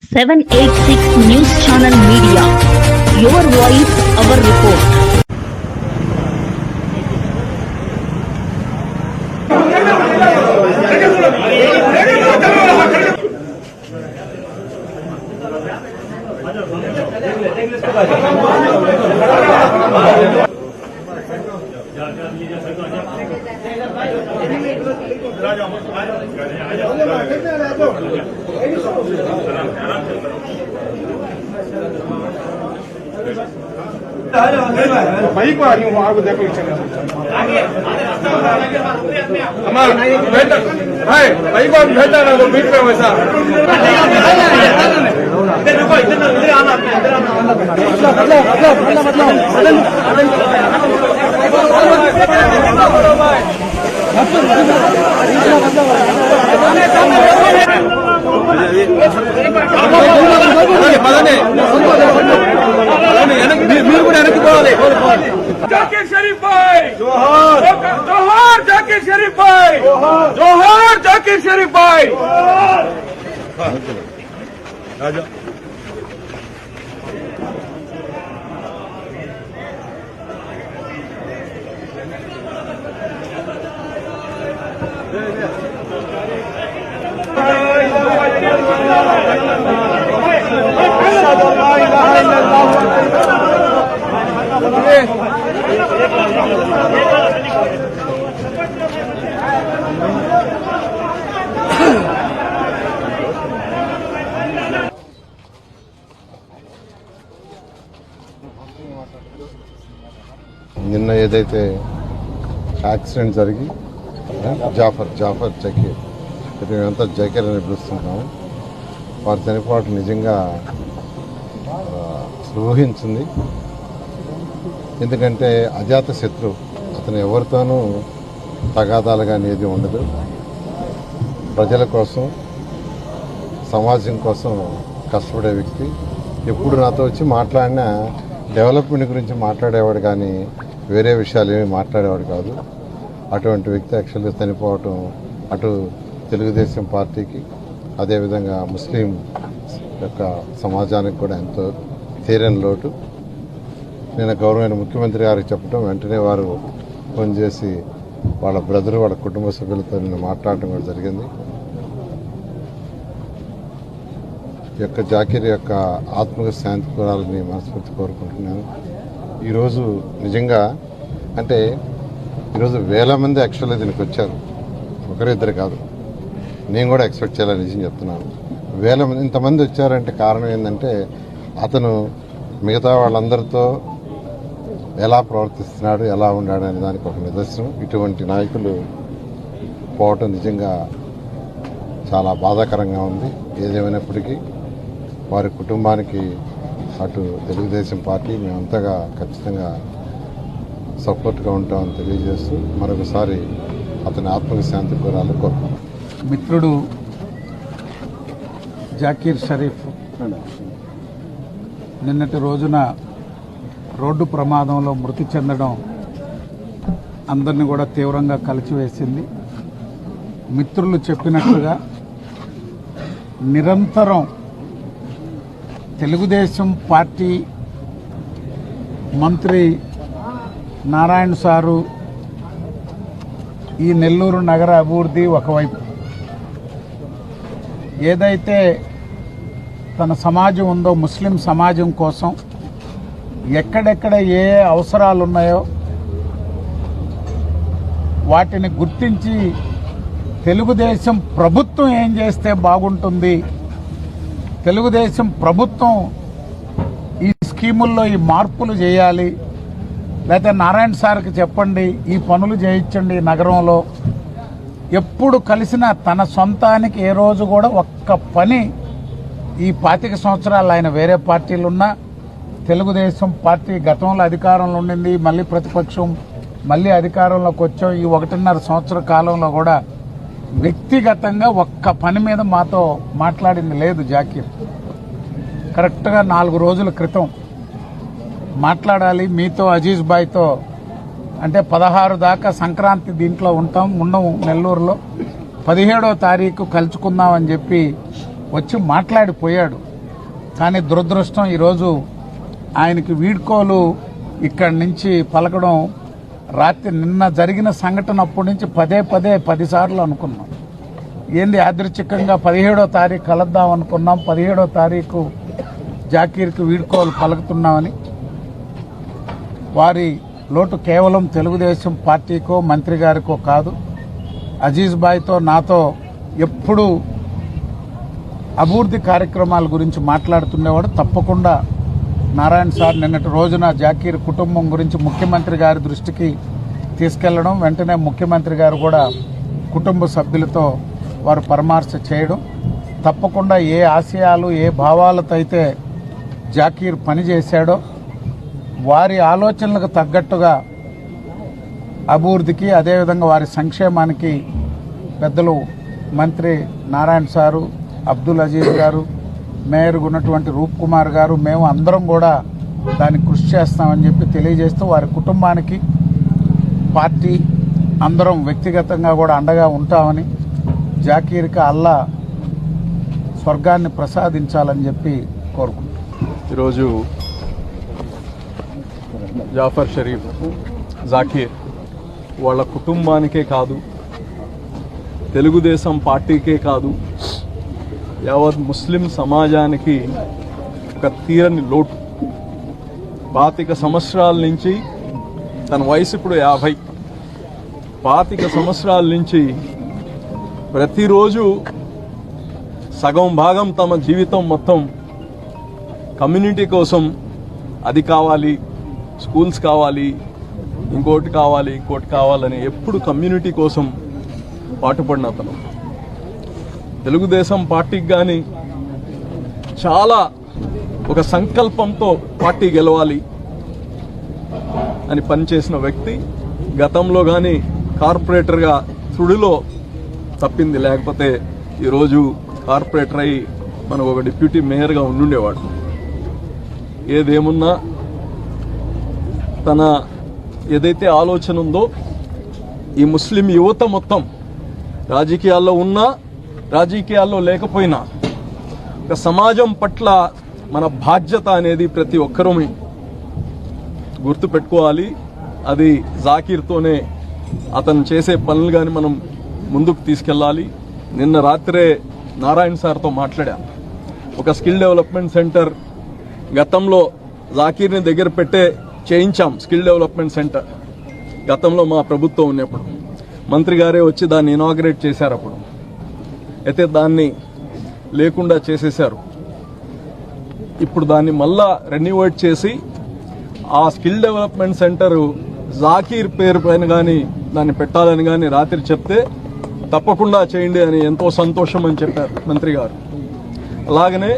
786 News Channel Media. Your voice, our report. Bike आ रही हूँ आगे देखो बाइक भेजा ना तो बीच में वैसा जाकिर शरीफ भाई जोहार जाकिर शरीफ भाई जोहार जाकिर शरीफ भाई నిన్న ఏదైతే యాక్సిడెంట్ జరిగి జాఫర్ జకీర్ మేమంతా జకీర్ అని పిలుస్తున్నాము. వారి చనిపోవడం నిజంగా ఊహించింది. ఎందుకంటే అజాత శత్రువు, అతను ఎవరితోనూ తగాదాలుగా అనేది ఉండదు. ప్రజల కోసం, సమాజం కోసం కష్టపడే వ్యక్తి. ఎప్పుడు నాతో వచ్చి మాట్లాడినా డెవలప్మెంట్ గురించి మాట్లాడేవాడు కానీ వేరే విషయాలు ఏమీ మాట్లాడేవాడు కాదు. అటువంటి వ్యక్తి యాక్చువల్గా చనిపోవటం అటు తెలుగుదేశం పార్టీకి, అదేవిధంగా ముస్లిం యొక్క సమాజానికి కూడా ఎంతో తీరని లోటు. నేను గౌరవమైన ముఖ్యమంత్రి గారికి చెప్పడం వెంటనే వారు ఫోన్ చేసి వాళ్ళ బ్రదర్, వాళ్ళ కుటుంబ సభ్యులతో నేను మాట్లాడటం కూడా జరిగింది. ఈ యొక్క జాకీర్ యొక్క ఆత్మక శాంతి కోరాలని మనస్ఫూర్తి కోరుకుంటున్నాను. ఈరోజు నిజంగా అంటే ఈరోజు వేల మంది యాక్చువల్గా దీనికి వచ్చారు, ఒకరిద్దరు కాదు. నేను కూడా ఎక్స్పెక్ట్ చేయాలని నిజం చెప్తున్నాను. వేల మంది ఇంతమంది వచ్చారంటే కారణం ఏంటంటే అతను మిగతా వాళ్ళందరితో ఎలా ప్రవర్తిస్తున్నాడు, ఎలా ఉన్నాడు అనే దానికి ఒక నిదర్శనం. ఇటువంటి నాయకులు పోవటం నిజంగా చాలా బాధాకరంగా ఉంది. ఏదేమైనప్పటికీ వారి కుటుంబానికి అటు తెలుగుదేశం పార్టీ మేమంతగా ఖచ్చితంగా సపోర్ట్గా ఉంటామని తెలియజేస్తూ మరొకసారి అతని ఆత్మక శాంతి కోరాలని కోరుకుంటున్నాం. మిత్రుడు జాకీర్ షరీఫ్ నిన్నటి రోజున రోడ్డు ప్రమాదంలో మృతి చెందడం అందరినీ కూడా తీవ్రంగా కలిచివేసింది. మిత్రులు చెప్పినట్లుగా నిరంతరం తెలుగుదేశం పార్టీ మంత్రి నారాయణ సారు ఈ నెల్లూరు నగర అభివృద్ధి ఒకవైపు, ఏదైతే తన సమాజం ఉందో ముస్లిం సమాజం కోసం ఎక్కడెక్కడ ఏ అవసరాలు ఉన్నాయో వాటిని గుర్తించి తెలుగుదేశం ప్రభుత్వం ఏం చేస్తే బాగుంటుంది, తెలుగుదేశం ప్రభుత్వం ఈ స్కీముల్లో ఈ మార్పులు చేయాలి, లేకపోతే నారాయణ సార్కి చెప్పండి ఈ పనులు చేయించండి నగరంలో. ఎప్పుడు కలిసినా తన సొంతానికి ఏ రోజు కూడా ఒక్క పని ఈ 25 సంవత్సరాలు ఆయన వేరే పార్టీలున్నా, తెలుగుదేశం పార్టీ గతంలో అధికారంలో ఉండింది, మళ్ళీ ప్రతిపక్షం, మళ్ళీ అధికారంలోకి వచ్చాం. ఈ 1.5 సంవత్సర కాలంలో కూడా వ్యక్తిగతంగా ఒక్క పని మీద మాతో మాట్లాడింది లేదు జాకీర్. కరెక్ట్గా 4 రోజుల క్రితం మాట్లాడాలి మీతో అజీజ్ భాయ్తో అంటే 16 దాకా సంక్రాంతి దీంట్లో ఉండము నెల్లూరులో, 17వ తారీఖు కలుసుకుందామని చెప్పి వచ్చి మాట్లాడిపోయాడు. కానీ దురదృష్టం ఈరోజు ఆయనకి వీడ్కోలు ఇక్కడి నుంచి పలకడం రాత్రి నిన్న జరిగిన సంఘటన అప్పటి నుంచి 10 సార్లు అనుకున్నాం. ఏంది యాదృచ్ఛికంగా 17వ తారీఖు కలుద్దాం అనుకున్నాం, 17వ తారీఖు జాకీర్కి వీడ్కోలు పలుకుతున్నామని. వారి లోటు కేవలం తెలుగుదేశం పార్టీకో మంత్రి గారికో కాదు, అజీజ్ భాయ్తో నాతో ఎప్పుడూ అభివృద్ధి కార్యక్రమాల గురించి మాట్లాడుతుండేవాడు. తప్పకుండా నారాయణ సార్ నిన్నటి రోజున జాకీర్ కుటుంబం గురించి ముఖ్యమంత్రి గారి దృష్టికి తీసుకెళ్లడం, వెంటనే ముఖ్యమంత్రి గారు కూడా కుటుంబ సభ్యులతో వారు పరామర్శ చేయడం, తప్పకుండా ఏ ఆశయాలు ఏ భావాలతో అయితే జాకీర్ పనిచేశాడో వారి ఆలోచనలకు తగ్గట్టుగా అభివృద్ధికి, అదేవిధంగా వారి సంక్షేమానికి పెద్దలు మంత్రి నారాయణ సారు, అబ్దుల్ అజీజ్ గారు, మేయర్గా ఉన్నటువంటి రూప్ కుమార్ గారు, మేము అందరం కూడా దానికి కృషి చేస్తామని చెప్పి తెలియజేస్తూ వారి కుటుంబానికి పార్టీ అందరం వ్యక్తిగతంగా కూడా అండగా ఉంటామని, జాకీర్కి అల్లా స్వర్గాన్ని ప్రసాదించాలని చెప్పి కోరుకుంటున్నాం. ఈరోజు జాఫర్ షరీఫ్, జాకీర్ వాళ్ళ కుటుంబానికే కాదు, తెలుగుదేశం పార్టీకే కాదు, యావత్ ముస్లిం సమాజానికి ఒక తీరని లోటు. 25 సంవత్సరాల నుంచి, తన వయసు ఇప్పుడు 50, 25 సంవత్సరాల నుంచి ప్రతిరోజు సగం భాగం తమ జీవితం మొత్తం కమ్యూనిటీ కోసం, అది కావాలి, స్కూల్స్ కావాలి, ఇంకోటి కావాలని ఎప్పుడు కమ్యూనిటీ కోసం పాటుపడిన అతను. తెలుగుదేశం పార్టీకి కానీ చాలా ఒక సంకల్పంతో పార్టీ గెలవాలి అని పనిచేసిన వ్యక్తి. గతంలో కానీ కార్పొరేటర్గా తుడిలో తప్పింది, లేకపోతే ఈరోజు కార్పొరేటర్ అయి మనకు ఒక డిప్యూటీ మేయర్గా ఉండుండేవాడు. ఏదేమున్నా తన ఏదైతే ఆలోచన ఉందో ఈ ముస్లిం యువత మొత్తం రాజకీయాల్లో ఉన్నా రాజకీయాల్లో లేకపోయినా ఒక సమాజం పట్ల మన బాధ్యత అనేది ప్రతి ఒక్కరూ గుర్తుపెట్టుకోవాలి. అది జాకీర్తోనే అతను చేసే పనులు కానీ మనం ముందుకు తీసుకెళ్ళాలి. నిన్న రాత్రే నారాయణ సార్తో మాట్లాడాను. ఒక స్కిల్ డెవలప్మెంట్ సెంటర్ గతంలో జాకీర్ని దగ్గర చేయించాం. స్కిల్ డెవలప్మెంట్ సెంటర్ గతంలో మా ప్రభుత్వం ఉన్నప్పుడు మంత్రి గారే వచ్చి దాన్ని ఇనాగ్రేట్ చేశారు. అప్పుడు అయితే దాన్ని లేకుండా చేసేశారు. ఇప్పుడు దాన్ని మళ్ళా రెన్యువేట్ చేసి ఆ స్కిల్ డెవలప్మెంట్ సెంటర్ జాకీర్ పేరు పైన కానీ దాన్ని పెట్టాలని కానీ రాత్రి చెప్తే తప్పకుండా చేయండి అని ఎంతో సంతోషం అని చెప్పారు మంత్రి గారు. అలాగనే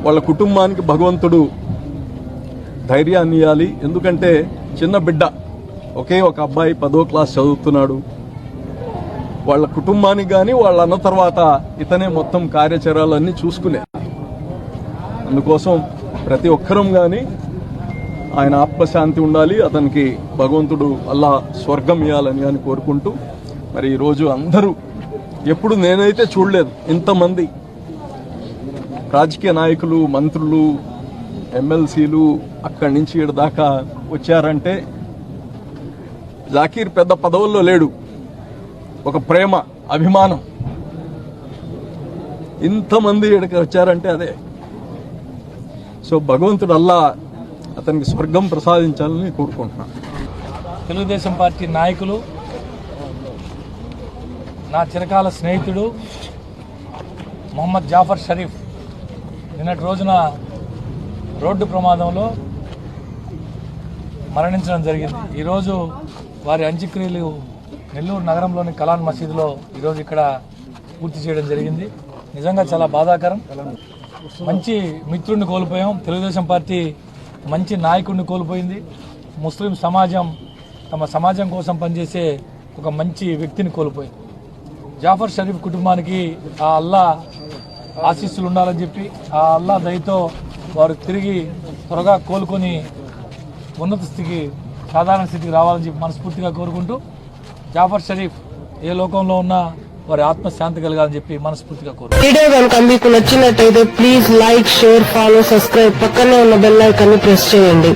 వాళ్ళ కుటుంబానికి భగవంతుడు ధైర్యాన్ని ఇవ్వాలి. ఎందుకంటే చిన్న బిడ్డ, ఒకే ఒక అబ్బాయి 10వ క్లాస్ చదువుతున్నాడు. వాళ్ళ కుటుంబానికి కానీ వాళ్ళ అన్న తర్వాత ఇతనే మొత్తం కార్యాచరణలన్నీ చూసుకునే. అందుకోసం ప్రతి ఒక్కరం కానీ ఆయన ఆత్మశాంతి ఉండాలి, అతనికి భగవంతుడు అల్లా స్వర్గం ఇవ్వాలని కానీ కోరుకుంటూ, మరి ఈరోజు అందరూ ఎప్పుడు నేనైతే చూడలేదు ఇంతమంది రాజకీయ నాయకులు, మంత్రులు, ఎమ్మెల్సీలు అక్కడి నుంచి ఇక్కడ దాకా వచ్చారంటే జాకీర్ పెద్ద పదవుల్లో లేడు, ఒక ప్రేమ, అభిమానం. ఇంతమంది ఇక్కడికి వచ్చారంటే అదే. సో భగవంతుడు అల్లా అతనికి స్వర్గం ప్రసాదించాలని కోరుకుంటున్నాను. తెలుగుదేశం పార్టీ నాయకులు, నా చిరకాల స్నేహితుడు మొహమ్మద్ జాఫర్ షరీఫ్ నిన్నటి రోజున రోడ్డు ప్రమాదంలో మరణించడం జరిగింది. ఈరోజు వారి అంత్యక్రియలు నెల్లూరు నగరంలోని కలాన్ మసీదులో ఈరోజు ఇక్కడ పూర్తి చేయడం జరిగింది. నిజంగా చాలా బాధాకరం. మంచి మిత్రుడిని కోల్పోయాం. తెలుగుదేశం పార్టీ మంచి నాయకుడిని కోల్పోయింది. ముస్లిం సమాజం తమ సమాజం కోసం పనిచేసే ఒక మంచి వ్యక్తిని కోల్పోయింది. జాఫర్ షరీఫ్ కుటుంబానికి ఆ అల్లా ఆశీస్సులు ఉండాలని చెప్పి, ఆ అల్లా దయతో వారు తిరిగి త్వరగా కోలుకొని ఉన్నత స్థితికి, సాధారణ స్థితికి రావాలని చెప్పి మనస్ఫూర్తిగా కోరుకుంటూ, జాఫర్ షరీఫ్ ఏ లోకంలో ఉన్నా వారి ఆత్మశాంతి కలగాలని చెప్పి మనస్ఫూర్తిగా కోరుతున్నాను. వీడియో కనుక మీకు నచ్చినట్టయితే please like, share, follow, subscribe, పక్కనే ఉన్న బెల్ ఐకాన్ ని ప్రెస్ చేయండి.